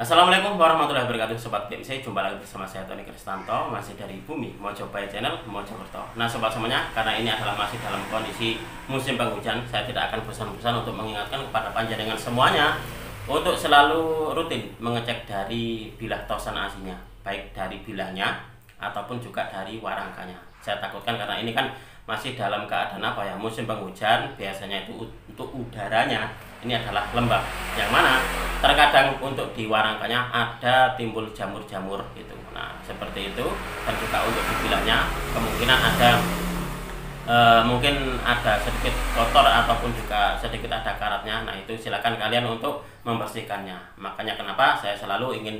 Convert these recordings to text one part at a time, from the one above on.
Assalamualaikum warahmatullahi wabarakatuh Sobat BMC, jumpa lagi bersama saya Tony Kristanto, masih dari Bumi Mojokerto channel Mojokerto. Nah sobat semuanya, karena ini adalah masih dalam kondisi musim penghujan, saya tidak akan bosan-bosan untuk mengingatkan kepada panjenengan semuanya untuk selalu rutin mengecek dari bilah tosan asinya, baik dari bilahnya ataupun juga dari warangkanya. Saya takutkan karena ini kan masih dalam keadaan musim penghujan, biasanya itu untuk udaranya ini adalah lembab, yang mana terkadang untuk di warangkanya ada timbul jamur-jamur gitu. Nah seperti itu, dan juga untuk di bilahnya kemungkinan ada mungkin ada sedikit kotor ataupun juga sedikit ada karatnya. Nah itu silakan kalian untuk membersihkannya. Makanya kenapa saya selalu ingin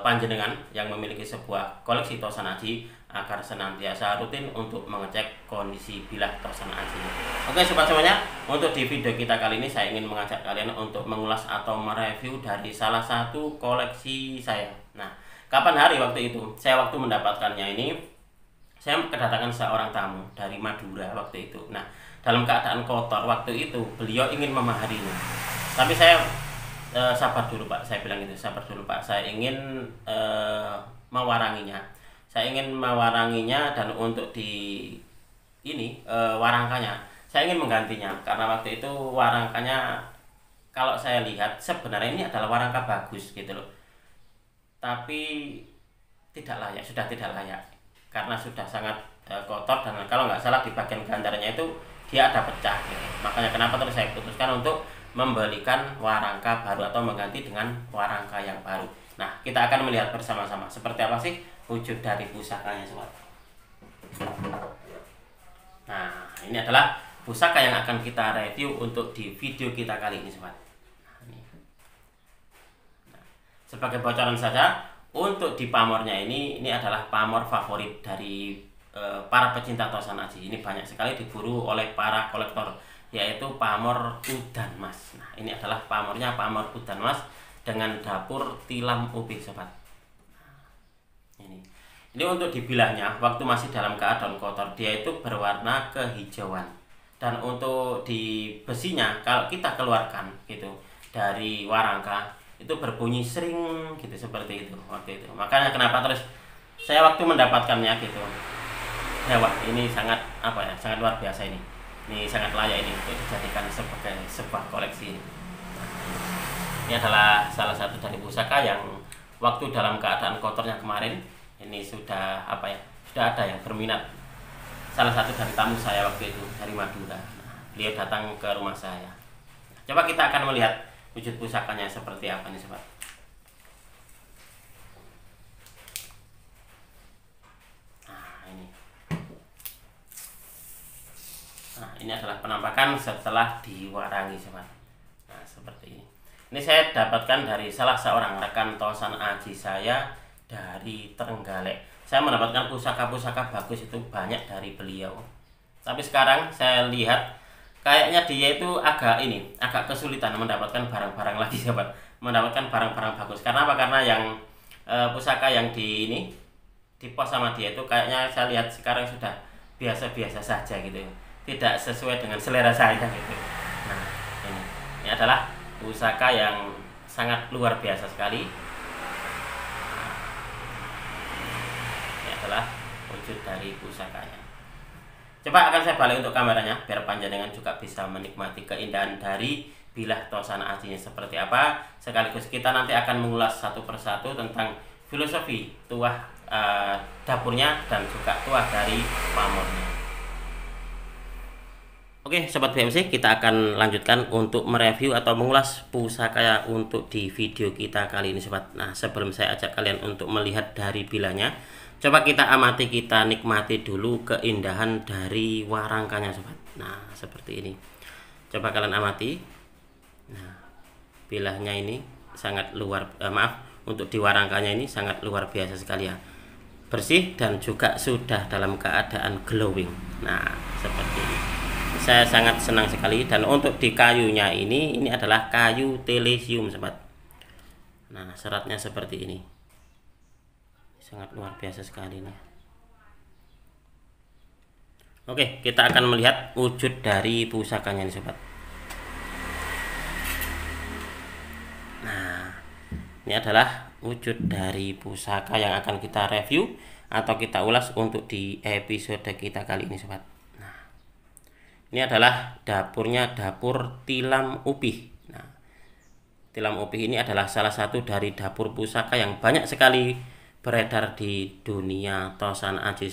panjenengan yang memiliki sebuah koleksi tosan aji agar senantiasa rutin untuk mengecek kondisi bilah tosan aji. Oke sobat semuanya, untuk di video kita kali ini saya ingin mengajak kalian untuk mengulas atau mereview dari salah satu koleksi saya. Nah, kapan hari waktu itu? Saya waktu mendapatkannya ini, saya kedatangan seorang tamu dari Madura waktu itu. Nah, dalam keadaan kotor waktu itu, beliau ingin memaharinya. Tapi saya sabar dulu Pak, saya bilang gitu, sabar dulu Pak, saya ingin mewaranginya. Saya ingin mewaranginya dan untuk di ini warangkanya saya ingin menggantinya, karena waktu itu warangkanya kalau saya lihat sebenarnya ini adalah warangka bagus gitu loh, tapi tidak layak, sudah tidak layak karena sudah sangat kotor, dan kalau nggak salah di bagian gandarnya itu dia ada pecah gitu. Makanya kenapa terus saya putuskan untuk membelikan warangka baru atau mengganti dengan warangka yang baru. Nah kita akan melihat bersama-sama seperti apa sih wujud dari pusakanya sobat. Nah ini adalah pusaka yang akan kita review untuk di video kita kali ini sobat. Nah, sebagai bocoran saja, untuk di pamornya ini adalah pamor favorit dari para pecinta tosan aji. Ini banyak sekali diburu oleh para kolektor, yaitu pamor udan mas. Nah ini adalah pamornya, pamor udan mas dengan dapur tilam ubi sobat. Ini untuk dibilahnya waktu masih dalam keadaan kotor, dia itu berwarna kehijauan. Dan untuk di besinya kalau kita keluarkan gitu dari warangka itu berbunyi sering gitu, seperti itu waktu itu. Makanya kenapa terus saya waktu mendapatkannya gitu, ya wah ini sangat sangat luar biasa ini. Ini sangat layak ini untuk dijadikan sebagai sebuah koleksi. Ini adalah salah satu dari pusaka yang waktu dalam keadaan kotornya kemarin ini sudah sudah ada yang berminat. Salah satu dari tamu saya waktu itu dari Madura. Nah, beliau datang ke rumah saya. Coba kita akan melihat wujud pusakanya seperti apa nih sobat. Nah ini adalah penampakan setelah diwarangi sobat. Nah seperti ini. Ini saya dapatkan dari salah seorang rekan tosan aji saya dari Trenggalek. Saya mendapatkan pusaka-pusaka bagus itu banyak dari beliau. Tapi sekarang saya lihat kayaknya dia itu agak kesulitan mendapatkan barang-barang lagi sobat. Mendapatkan barang-barang bagus. Karena apa? Karena yang pusaka yang di post sama dia itu kayaknya saya lihat sekarang sudah biasa-biasa saja gitu. Tidak sesuai dengan selera saya gitu. Nah, ini adalah pusaka yang sangat luar biasa sekali. Adalah wujud dari pusakanya. Coba akan saya balik untuk kameranya biar panjenengan juga bisa menikmati keindahan dari bilah tosan ajinya seperti apa. Sekaligus kita nanti akan mengulas satu persatu tentang filosofi tuah dapurnya dan juga tuah dari pamornya. Oke sobat BMC, kita akan lanjutkan untuk mereview atau mengulas pusaka untuk di video kita kali ini sobat. Nah sebelum saya ajak kalian untuk melihat dari bilahnya, coba kita amati, kita nikmati dulu keindahan dari warangkanya sobat. Nah seperti ini, coba kalian amati. Nah bilahnya ini sangat untuk di warangkanya ini sangat luar biasa sekali ya, bersih dan juga sudah dalam keadaan glowing. Nah seperti ini, saya sangat senang sekali. Dan untuk di kayunya ini adalah kayu telesium sobat. Nah seratnya seperti ini, sangat luar biasa sekali nih. Oke, kita akan melihat wujud dari pusakanya nih sobat. Nah Ini adalah wujud dari pusaka yang akan kita review atau kita ulas untuk di episode kita kali ini, sobat. Nah, ini adalah dapurnya dapur Tilam Upih. Nah, Tilam Upih ini adalah salah satu dari dapur pusaka yang banyak sekali beredar di dunia Tosan Aji,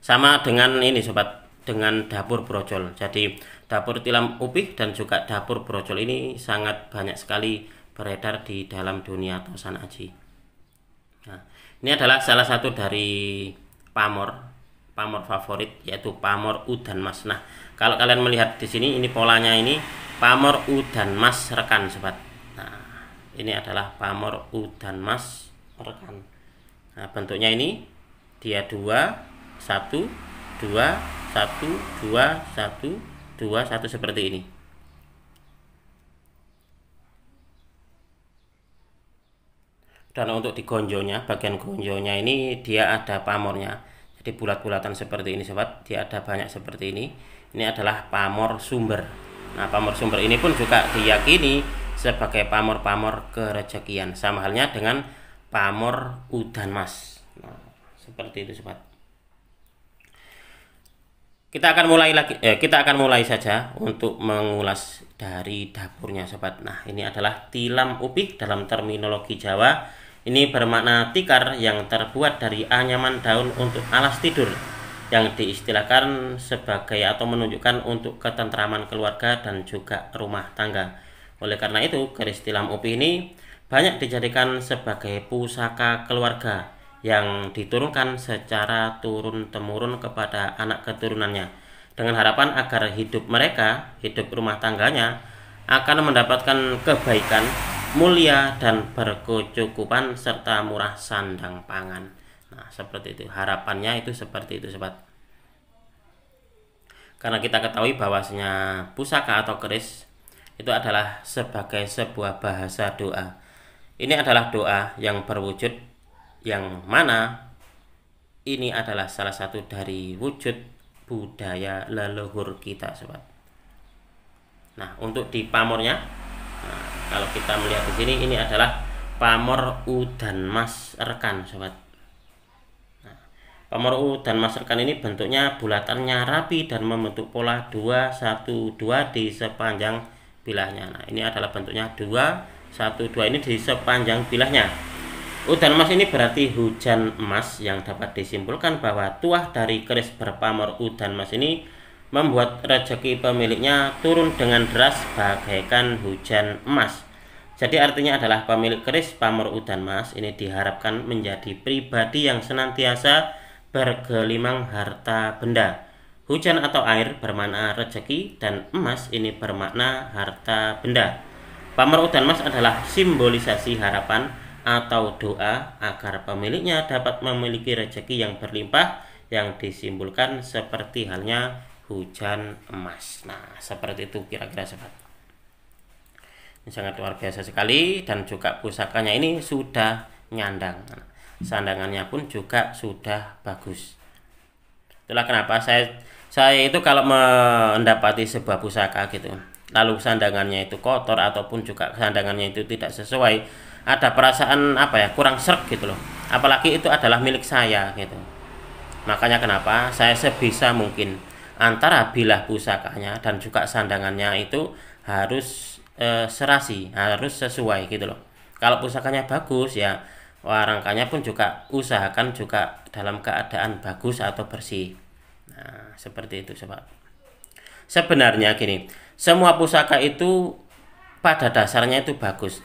sama dengan ini, sobat, dengan dapur brojol. Jadi dapur Tilam Upih dan juga dapur brojol ini sangat banyak sekali beredar di dalam dunia Tosan Aji. Nah, ini adalah salah satu dari pamor favorit, yaitu pamor udan mas. Nah, kalau kalian melihat di sini, ini polanya, ini pamor udan mas rekan, sobat. Nah, ini adalah pamor udan mas rekan. Nah, bentuknya ini dia 2 1 2 1 2 1 2 1 seperti ini. Dan untuk di gonjonya, bagian gonjonya ini dia ada pamornya. Jadi bulat-bulatan seperti ini, sobat. Dia ada banyak seperti ini. Ini adalah pamor sumber. Nah, pamor sumber ini pun juga diyakini sebagai pamor-pamor kerejekian. Sama halnya dengan pamor udan mas. Nah, seperti itu, sobat. Kita akan mulai saja untuk mengulas dari dapurnya, sobat. Nah, ini adalah Tilam Upih dalam terminologi Jawa. Ini bermakna tikar yang terbuat dari anyaman daun untuk alas tidur, yang diistilahkan sebagai atau menunjukkan untuk ketentraman keluarga dan juga rumah tangga. Oleh karena itu, keris Tilam Upih ini banyak dijadikan sebagai pusaka keluarga yang diturunkan secara turun-temurun kepada anak keturunannya, dengan harapan agar hidup mereka, hidup rumah tangganya, akan mendapatkan kebaikan, mulia, dan berkecukupan serta murah sandang pangan. Nah, seperti itu harapannya, itu seperti itu, sobat. Karena kita ketahui bahwasanya pusaka atau keris itu adalah sebagai sebuah bahasa doa. Ini adalah doa yang berwujud, yang mana ini adalah salah satu dari wujud budaya leluhur kita, sobat. Nah, untuk di pamornya, nah, kalau kita melihat di sini, ini adalah pamor udan mas rekan, sobat. Nah, pamor udan mas rekan ini bentuknya bulatannya rapi dan membentuk pola 2 1 2 di sepanjang bilahnya. Nah, ini adalah bentuknya 2 1 2 ini di sepanjang bilahnya. Udan emas ini berarti hujan emas, yang dapat disimpulkan bahwa tuah dari keris berpamor udan emas ini membuat rezeki pemiliknya turun dengan deras bagaikan hujan emas. Jadi artinya adalah pemilik keris pamor udan emas ini diharapkan menjadi pribadi yang senantiasa bergelimang harta benda. Hujan atau air bermakna rezeki, dan emas ini bermakna harta benda. Pamor udan emas adalah simbolisasi harapan atau doa agar pemiliknya dapat memiliki rezeki yang berlimpah, yang disimpulkan seperti halnya hujan emas. Nah, seperti itu kira-kira, sobat. Ini sangat luar biasa sekali, dan juga pusakanya ini sudah nyandang. Sandangannya pun juga sudah bagus. Itulah kenapa saya itu kalau mendapati sebuah pusaka gitu, lalu sandangannya itu kotor ataupun juga sandangannya itu tidak sesuai, ada perasaan kurang sreg gitu loh. Apalagi itu adalah milik saya gitu. Makanya kenapa saya sebisa mungkin antara bilah pusakanya dan juga sandangannya itu harus serasi, harus sesuai gitu loh. Kalau pusakanya bagus, ya rangkanya pun juga usahakan juga dalam keadaan bagus atau bersih. Nah, seperti itu, sobat. Sebenarnya gini, semua pusaka itu pada dasarnya itu bagus.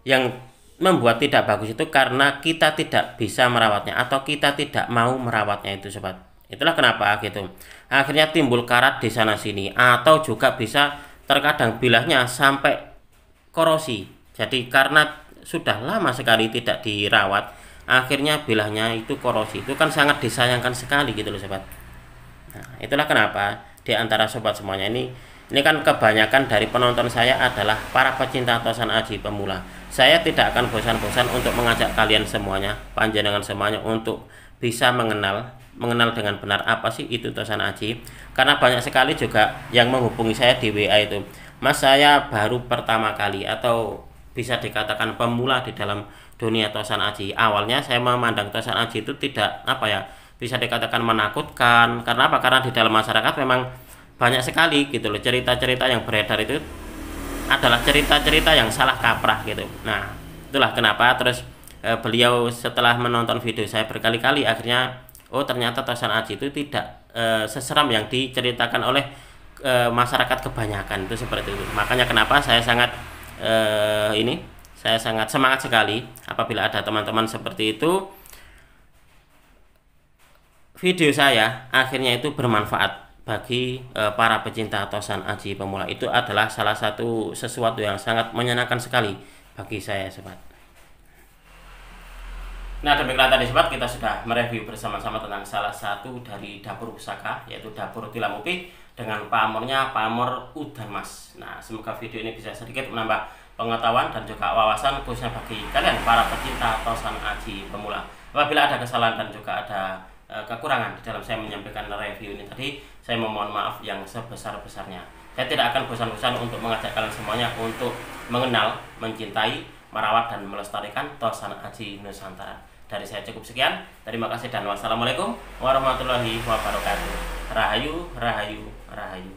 Yang membuat tidak bagus itu karena kita tidak bisa merawatnya atau kita tidak mau merawatnya itu, sobat. Itulah kenapa gitu. Akhirnya timbul karat di sana sini, atau juga bisa terkadang bilahnya sampai korosi. Jadi karena sudah lama sekali tidak dirawat, akhirnya bilahnya itu korosi. Itu kan sangat disayangkan sekali gitu loh, sobat. Nah, itulah kenapa di antara sobat semuanya ini kan kebanyakan dari penonton saya adalah para pecinta Tosan Aji pemula. Saya tidak akan bosan-bosan untuk mengajak kalian semuanya, panjenengan semuanya, untuk bisa mengenal dengan benar apa sih itu Tosan Aji. Karena banyak sekali juga yang menghubungi saya di WA itu, Mas, saya baru pertama kali atau bisa dikatakan pemula di dalam dunia tosan aji. Awalnya saya memandang tosan aji itu tidak bisa dikatakan menakutkan. Karena apa? Karena di dalam masyarakat memang banyak sekali gitu loh cerita-cerita yang beredar itu adalah cerita-cerita yang salah kaprah gitu. Nah, itulah kenapa terus beliau setelah menonton video saya berkali-kali akhirnya ternyata tosan aji itu tidak seseram yang diceritakan oleh masyarakat kebanyakan, itu seperti itu. Makanya kenapa saya sangat semangat sekali apabila ada teman-teman seperti itu, video saya akhirnya itu bermanfaat bagi para pecinta tosan aji pemula. Itu adalah salah satu sesuatu yang sangat menyenangkan sekali bagi saya, sobat. Nah, demikian tadi sobat, kita sudah mereview bersama-sama tentang salah satu dari dapur pusaka, yaitu dapur Tilamupi dengan pamornya pamor Udan Mas. Nah, semoga video ini bisa sedikit menambah pengetahuan dan juga wawasan khususnya bagi kalian para pecinta tosan aji pemula. Apabila ada kesalahan dan juga ada kekurangan di dalam saya menyampaikan review ini tadi, saya memohon maaf yang sebesar-besarnya. Saya tidak akan bosan-bosan untuk mengajak kalian semuanya untuk mengenal, mencintai, merawat dan melestarikan tosan aji Nusantara. Dari saya cukup sekian. Terima kasih dan wassalamualaikum warahmatullahi wabarakatuh. Rahayu, rahayu, rahayu.